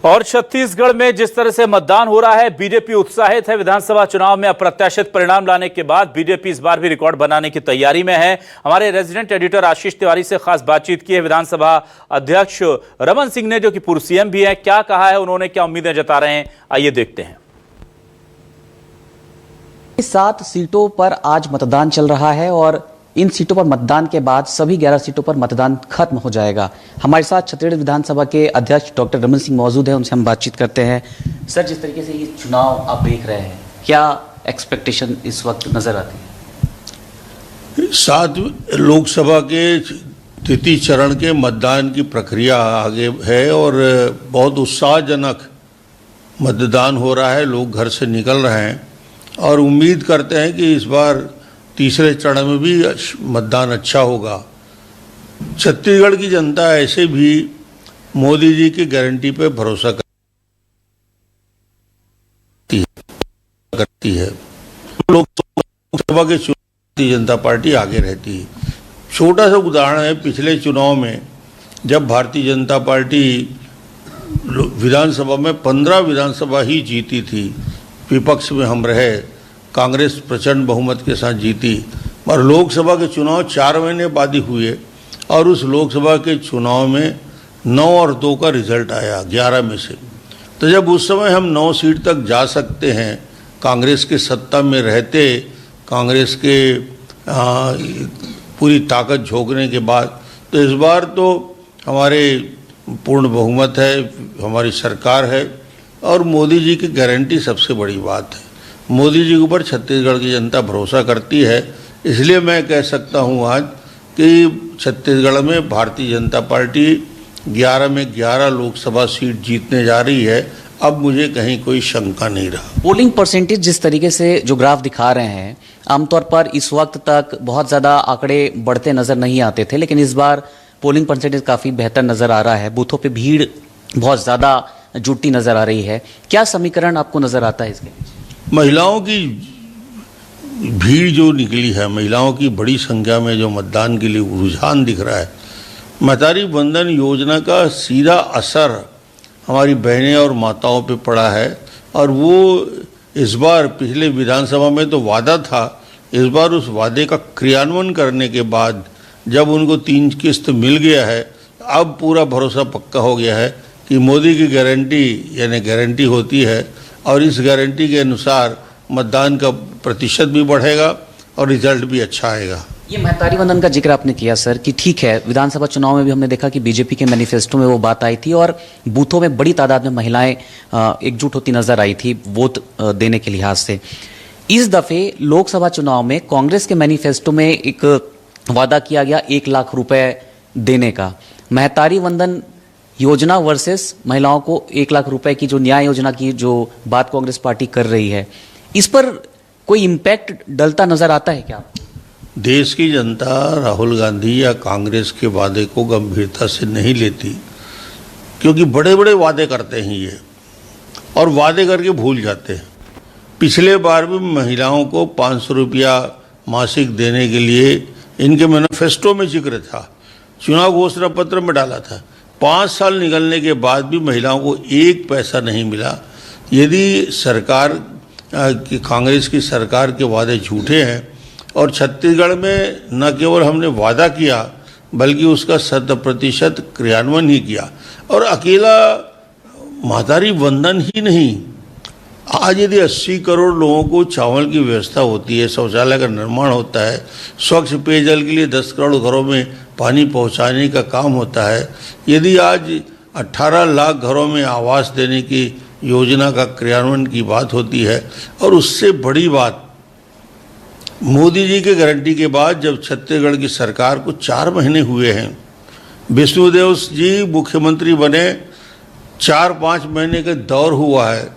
और छत्तीसगढ़ में जिस तरह से मतदान हो रहा है, बीजेपी उत्साहित है। विधानसभा चुनाव में अप्रत्याशित परिणाम लाने के बाद बीजेपी इस बार भी रिकॉर्ड बनाने की तैयारी में है। हमारे रेजिडेंट एडिटर आशीष तिवारी से खास बातचीत की है विधानसभा अध्यक्ष रमन सिंह ने, जो कि पूर्व सीएम भी है। क्या कहा है उन्होंने, क्या उम्मीदें जता रहे हैं, आइए देखते हैं। 7 सीटों पर आज मतदान चल रहा है और इन सीटों पर मतदान के बाद सभी 11 सीटों पर मतदान खत्म हो जाएगा। हमारे साथ छत्तीसगढ़ विधानसभा के अध्यक्ष डॉक्टर रमन सिंह मौजूद हैं, उनसे हम बातचीत करते हैं। सर, जिस तरीके से ये चुनाव आप देख रहे हैं, क्या एक्सपेक्टेशन इस वक्त नजर आती है? 7 लोकसभा के तृतीय चरण के मतदान की प्रक्रिया आगे है और बहुत उत्साहजनक मतदान हो रहा है। लोग घर से निकल रहे हैं और उम्मीद करते हैं कि इस बार तीसरे चरण में भी मतदान अच्छा होगा। छत्तीसगढ़ की जनता ऐसे भी मोदी जी की गारंटी पे भरोसा करती है। लोकसभा के चुनाव भारतीय जनता पार्टी आगे रहती है। छोटा सा उदाहरण है, पिछले चुनाव में जब भारतीय जनता पार्टी विधानसभा में 15 विधानसभा ही जीती थी, विपक्ष में हम रहे, कांग्रेस प्रचंड बहुमत के साथ जीती, और लोकसभा के चुनाव 4 महीने बाद ही हुए और उस लोकसभा के चुनाव में 9 और 2 का रिजल्ट आया 11 में से। तो जब उस समय हम 9 सीट तक जा सकते हैं, कांग्रेस के सत्ता में रहते, कांग्रेस के पूरी ताकत झोंकने के बाद, तो इस बार तो हमारे पूर्ण बहुमत है, हमारी सरकार है और मोदी जी की गारंटी सबसे बड़ी बात है। मोदी जी के ऊपर छत्तीसगढ़ की जनता भरोसा करती है, इसलिए मैं कह सकता हूँ आज कि छत्तीसगढ़ में भारतीय जनता पार्टी 11 में 11 लोकसभा सीट जीतने जा रही है। अब मुझे कहीं कोई शंका नहीं रहा। पोलिंग परसेंटेज जिस तरीके से जो ग्राफ दिखा रहे हैं, आमतौर पर इस वक्त तक बहुत ज़्यादा आंकड़े बढ़ते नज़र नहीं आते थे, लेकिन इस बार पोलिंग परसेंटेज काफ़ी बेहतर नज़र आ रहा है। बूथों पे भीड़ बहुत ज़्यादा जुटती नज़र आ रही है। क्या समीकरण आपको नज़र आता है इसके? महिलाओं की भीड़ जो निकली है, महिलाओं की बड़ी संख्या में जो मतदान के लिए रुझान दिख रहा है, महतारी वंदन योजना का सीधा असर हमारी बहनें और माताओं पे पड़ा है। और वो इस बार, पिछले विधानसभा में तो वादा था, इस बार उस वादे का क्रियान्वयन करने के बाद जब उनको 3 किस्त मिल गया है, अब पूरा भरोसा पक्का हो गया है कि मोदी की गारंटी यानी गारंटी होती है और इस गारंटी के अनुसार मतदान का प्रतिशत भी बढ़ेगा और रिजल्ट भी अच्छा आएगा। ये महतारी वंदन का जिक्र आपने किया सर, कि ठीक है, विधानसभा चुनाव में भी हमने देखा कि बीजेपी के मैनिफेस्टो में वो बात आई थी और बूथों में बड़ी तादाद में महिलाएं एकजुट होती नजर आई थी वोट देने के लिहाज से। इस दफे लोकसभा चुनाव में कांग्रेस के मैनिफेस्टो में एक वादा किया गया 1 लाख रुपए देने का। महतारी वंदन योजना वर्सेस महिलाओं को 1 लाख रुपए की जो न्याय योजना की जो बात कांग्रेस पार्टी कर रही है, इस पर कोई इम्पैक्ट डलता नजर आता है क्या? देश की जनता राहुल गांधी या कांग्रेस के वादे को गंभीरता से नहीं लेती, क्योंकि बड़े बड़े वादे करते हैं ये और वादे करके भूल जाते हैं। पिछले बार भी महिलाओं को 500 रुपया मासिक देने के लिए इनके मैनिफेस्टो में जिक्र था, चुनाव घोषणा पत्र में डाला था। 5 साल निकलने के बाद भी महिलाओं को 1 पैसा नहीं मिला। यदि सरकार की, कांग्रेस की सरकार के वादे झूठे हैं और छत्तीसगढ़ में न केवल हमने वादा किया बल्कि उसका 100% क्रियान्वयन ही किया। और अकेला महतारी वंदन ही नहीं, आज यदि 80 करोड़ लोगों को चावल की व्यवस्था होती है, शौचालय का निर्माण होता है, स्वच्छ पेयजल के लिए 10 करोड़ घरों में पानी पहुंचाने का काम होता है, यदि आज 18 लाख घरों में आवास देने की योजना का क्रियान्वयन की बात होती है, और उससे बड़ी बात, मोदी जी के गारंटी के बाद जब छत्तीसगढ़ की सरकार को 4 महीने हुए हैं, विष्णुदेव जी मुख्यमंत्री बने, 4-5 महीने का दौर हुआ है,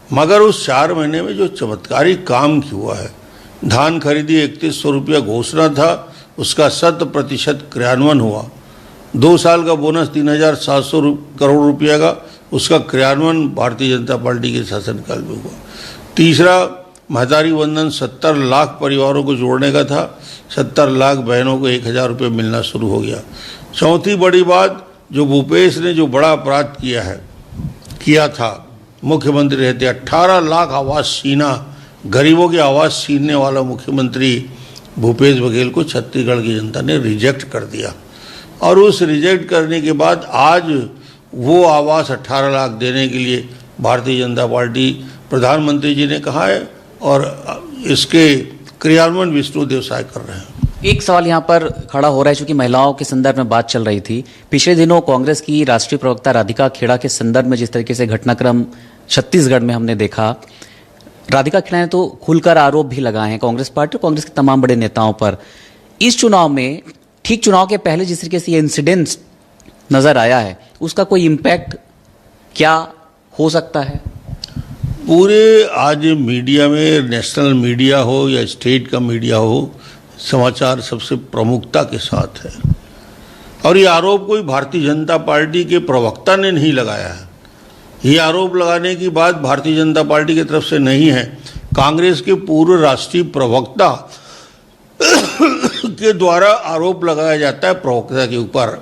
मगर उस 4 महीने में जो चमत्कारिक काम हुआ है, धान खरीदी 3100 रुपया घोषणा था, उसका 100% क्रियान्वयन हुआ। 2 साल का बोनस 3700 करोड़ रुपया का, उसका क्रियान्वयन भारतीय जनता पार्टी के शासनकाल में हुआ। तीसरा, महतारी वंदन 70 लाख परिवारों को जोड़ने का था, 70 लाख बहनों को 1000 रुपये मिलना शुरू हो गया। चौथी बड़ी बात, जो भूपेश ने जो बड़ा अपराध किया है किया था, मुख्यमंत्री रहते 18 लाख आवास छीना, गरीबों की आवास छीनने वाला मुख्यमंत्री भूपेश बघेल को छत्तीसगढ़ की जनता ने रिजेक्ट कर दिया। और उस रिजेक्ट करने के बाद आज वो आवास 18 लाख देने के लिए भारतीय जनता पार्टी, प्रधानमंत्री जी ने कहा है और इसके क्रियान्वयन विष्णुदेव साय कर रहे हैं। एक सवाल यहाँ पर खड़ा हो रहा है, चूंकि महिलाओं के संदर्भ में बात चल रही थी। पिछले दिनों कांग्रेस की राष्ट्रीय प्रवक्ता राधिका खेड़ा के संदर्भ में जिस तरीके से घटनाक्रम छत्तीसगढ़ में हमने देखा, राधिका खेड़ा ने तो खुलकर आरोप भी लगाए हैं कांग्रेस पार्टी और कांग्रेस के तमाम बड़े नेताओं पर। इस चुनाव में, ठीक चुनाव के पहले जिस तरीके से ये इंसिडेंट्स नजर आया है, उसका कोई इम्पैक्ट क्या हो सकता है? पूरे आज मीडिया में, नेशनल मीडिया हो या स्टेट का मीडिया हो, समाचार सबसे प्रमुखता के साथ है। और ये आरोप कोई भारतीय जनता पार्टी के प्रवक्ता ने नहीं लगाया है। ये आरोप लगाने की बात भारतीय जनता पार्टी की तरफ से नहीं है, कांग्रेस के पूर्व राष्ट्रीय प्रवक्ता के द्वारा आरोप लगाया जाता है प्रवक्ता के ऊपर।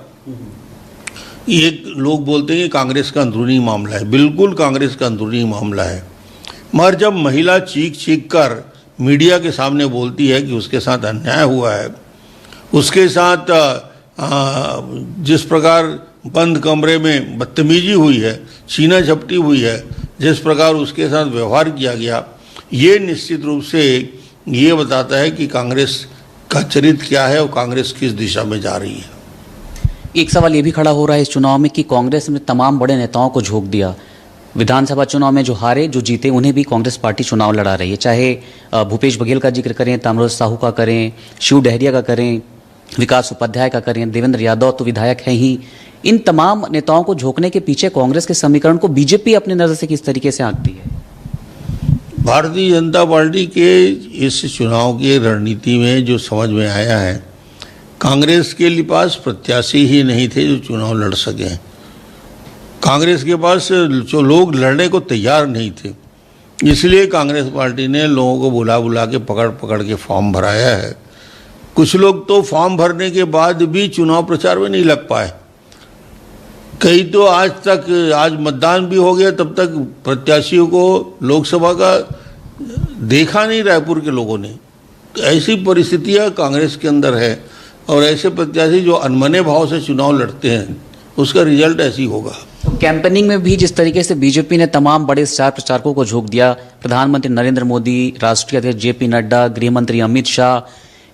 ये लोग बोलते हैं कि कांग्रेस का अंदरूनी मामला है, बिल्कुल कांग्रेस का अंदरूनी मामला है। मगर जब महिला चीख कर मीडिया के सामने बोलती है कि उसके साथ अन्याय हुआ है, उसके साथ जिस प्रकार बंद कमरे में बदतमीजी हुई है, छीना झपटी हुई है, जिस प्रकार उसके साथ व्यवहार किया गया, ये निश्चित रूप से ये बताता है कि कांग्रेस का चरित्र क्या है और कांग्रेस किस दिशा में जा रही है। एक सवाल ये भी खड़ा हो रहा है इस चुनाव में कि कांग्रेस ने तमाम बड़े नेताओं को झोंक दिया। विधानसभा चुनाव में जो हारे, जो जीते, उन्हें भी कांग्रेस पार्टी चुनाव लड़ा रही है। चाहे भूपेश बघेल का जिक्र करें, ताम्रध्वज साहू का करें, शिव डहरिया का करें, विकास उपाध्याय का करें, देवेंद्र यादव तो विधायक हैं ही। इन तमाम नेताओं को झोंकने के पीछे कांग्रेस के समीकरण को बीजेपी अपनी नजर से किस तरीके से आंकती है? भारतीय जनता पार्टी के इस चुनाव की रणनीति में जो समझ में आया है, कांग्रेस के लिए पास प्रत्याशी ही नहीं थे जो चुनाव लड़ सके। कांग्रेस के पास जो लोग लड़ने को तैयार नहीं थे, इसलिए कांग्रेस पार्टी ने लोगों को बुला के पकड़ के फॉर्म भराया है। कुछ लोग तो फॉर्म भरने के बाद भी चुनाव प्रचार में नहीं लग पाए। कई तो आज मतदान भी हो गया, तब तक प्रत्याशियों को लोकसभा का देखा नहीं रायपुर के लोगों ने। ऐसी परिस्थितियां कांग्रेस के अंदर है और ऐसे प्रत्याशी जो अनमने भाव से चुनाव लड़ते हैं, उसका रिजल्ट ऐसी होगा। तो कैंपेनिंग में भी जिस तरीके से बीजेपी ने तमाम बड़े स्टार प्रचारकों को झोंक दिया, प्रधानमंत्री नरेंद्र मोदी, राष्ट्रीय अध्यक्ष जेपी नड्डा, गृह मंत्री अमित शाह,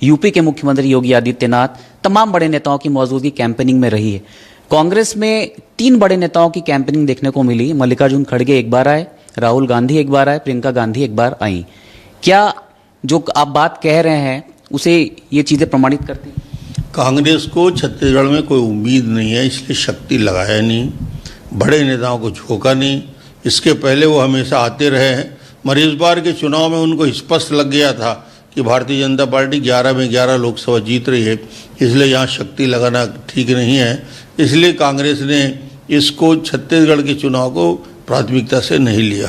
यूपी के मुख्यमंत्री योगी आदित्यनाथ, तमाम बड़े नेताओं की मौजूदगी कैंपेनिंग में रही है। कांग्रेस में 3 बड़े नेताओं की कैंपेनिंग देखने को मिली। मल्लिकार्जुन खड़गे एक बार आए, राहुल गांधी एक बार आए, प्रियंका गांधी एक बार आई। क्या जो आप बात कह रहे हैं उसे ये चीजें प्रमाणित करती हैं? कांग्रेस को छत्तीसगढ़ में कोई उम्मीद नहीं है, इसलिए शक्ति लगाया नहीं, बड़े नेताओं को झोंका नहीं। इसके पहले वो हमेशा आते रहे हैं, मगर इस बार के चुनाव में उनको स्पष्ट लग गया था कि भारतीय जनता पार्टी 11 में 11 लोकसभा जीत रही है, इसलिए यहाँ शक्ति लगाना ठीक नहीं है। इसलिए कांग्रेस ने इसको छत्तीसगढ़ के चुनाव को प्राथमिकता से नहीं लिया।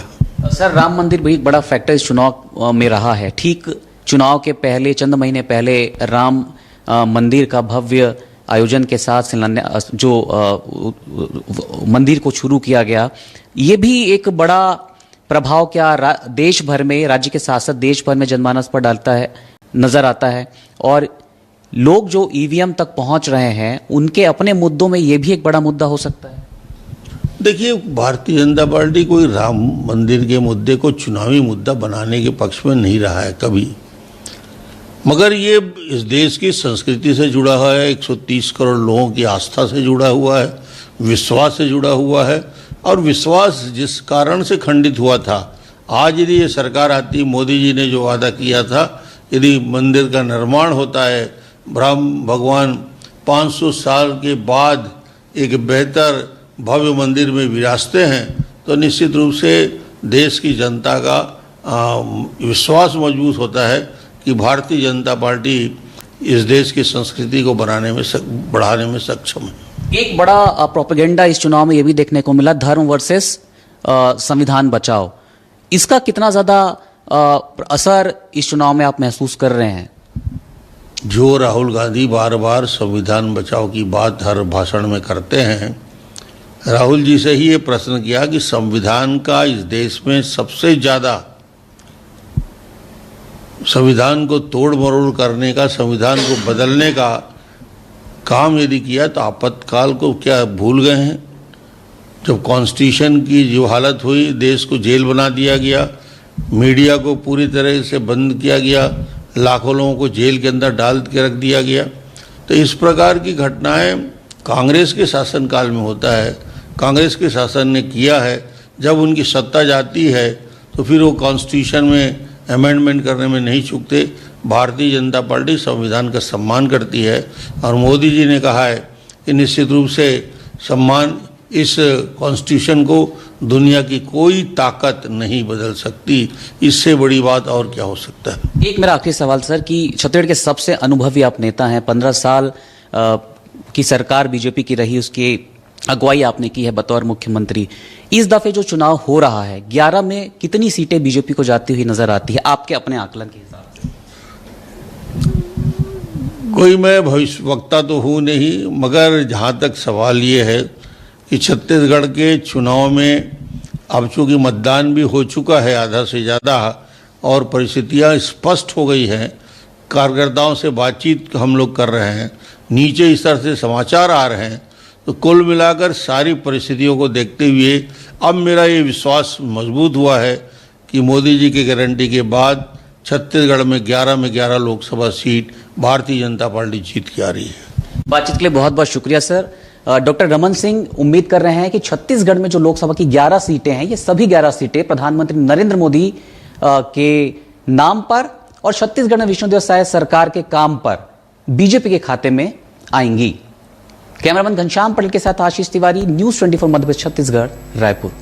सर, राम मंदिर भी एक बड़ा फैक्टर इस चुनाव में रहा है। ठीक चुनाव के पहले, चंद महीने पहले, राम मंदिर का भव्य आयोजन के साथ शिलान्यास जो मंदिर को शुरू किया गया, ये भी एक बड़ा प्रभाव क्या देश भर में, राज्य के साथ साथ देश भर में जनमानस पर डालता है, नजर आता है। और लोग जो ईवीएम तक पहुंच रहे हैं, उनके अपने मुद्दों में ये भी एक बड़ा मुद्दा हो सकता है। देखिए, भारतीय जनता पार्टी कोई राम मंदिर के मुद्दे को चुनावी मुद्दा बनाने के पक्ष में नहीं रहा है कभी, मगर ये इस देश की संस्कृति से जुड़ा हुआ है, 130 करोड़ लोगों की आस्था से जुड़ा हुआ है, विश्वास से जुड़ा हुआ है। और विश्वास जिस कारण से खंडित हुआ था, आज यदि ये सरकार आती, मोदी जी ने जो वादा किया था, यदि मंदिर का निर्माण होता है, ब्रह्म भगवान 500 साल के बाद एक बेहतर भव्य मंदिर में विराजते हैं, तो निश्चित रूप से देश की जनता का विश्वास मजबूत होता है कि भारतीय जनता पार्टी इस देश की संस्कृति को बढ़ाने में सक्षम है। एक बड़ा प्रोपेगेंडा इस चुनाव में ये भी देखने को मिला, धर्म वर्सेस संविधान बचाओ। इसका कितना ज्यादा असर इस चुनाव में आप महसूस कर रहे हैं? जो राहुल गांधी बार बार संविधान बचाओ की बात हर भाषण में करते हैं, राहुल जी से ही ये प्रश्न किया कि संविधान का इस देश में सबसे ज़्यादा संविधान को तोड़ मरोड़ करने का, संविधान को बदलने का काम यदि किया तो आपातकाल को क्या भूल गए हैं? जब कॉन्स्टिट्यूशन की जो हालत हुई, देश को जेल बना दिया गया, मीडिया को पूरी तरह से बंद किया गया, लाखों लोगों को जेल के अंदर डाल के रख दिया गया। तो इस प्रकार की घटनाएं कांग्रेस के शासनकाल में होता है, कांग्रेस के शासन ने किया है। जब उनकी सत्ता जाती है तो फिर वो कॉन्स्टिट्यूशन में अमेंडमेंट करने में नहीं चूकते। भारतीय जनता पार्टी संविधान का सम्मान करती है और मोदी जी ने कहा है कि निश्चित रूप से सम्मान इस कॉन्स्टिट्यूशन को दुनिया की कोई ताकत नहीं बदल सकती। इससे बड़ी बात और क्या हो सकता है? एक मेरा आखिरी सवाल सर कि छत्तीसगढ़ के सबसे अनुभवी आप नेता हैं, 15 साल की सरकार बीजेपी की रही, उसकी अगुवाई आपने की है बतौर मुख्यमंत्री। इस दफे जो चुनाव हो रहा है 11 में कितनी सीटें बीजेपी को जाती हुई नजर आती है आपके अपने आकलन के हिसाब से? कोई मैं भविष्यवक्ता तो हूँ नहीं, मगर जहाँ तक सवाल ये है कि छत्तीसगढ़ के चुनाव में अब चूँकि मतदान भी हो चुका है आधा से ज़्यादा और परिस्थितियाँ स्पष्ट हो गई हैं, कार्यकर्ताओं से बातचीत हम लोग कर रहे हैं, नीचे इस तरह से समाचार आ रहे हैं, तो कुल मिलाकर सारी परिस्थितियों को देखते हुए अब मेरा ये विश्वास मजबूत हुआ है कि मोदी जी की गारंटी के बाद छत्तीसगढ़ में 11 लोकसभा सीट भारतीय जनता पार्टी जीत के आ रही है। बातचीत के लिए बहुत बहुत शुक्रिया सर। डॉक्टर रमन सिंह उम्मीद कर रहे हैं कि छत्तीसगढ़ में जो लोकसभा की 11 सीटें हैं, ये सभी 11 सीटें प्रधानमंत्री नरेंद्र मोदी के नाम पर और छत्तीसगढ़ में विष्णुदेव साय सरकार के काम पर बीजेपी के खाते में आएंगी। कैमरामैन घनश्याम पटेल के साथ आशीष तिवारी, न्यूज़ 24 मध्य प्रदेश छत्तीसगढ़, रायपुर।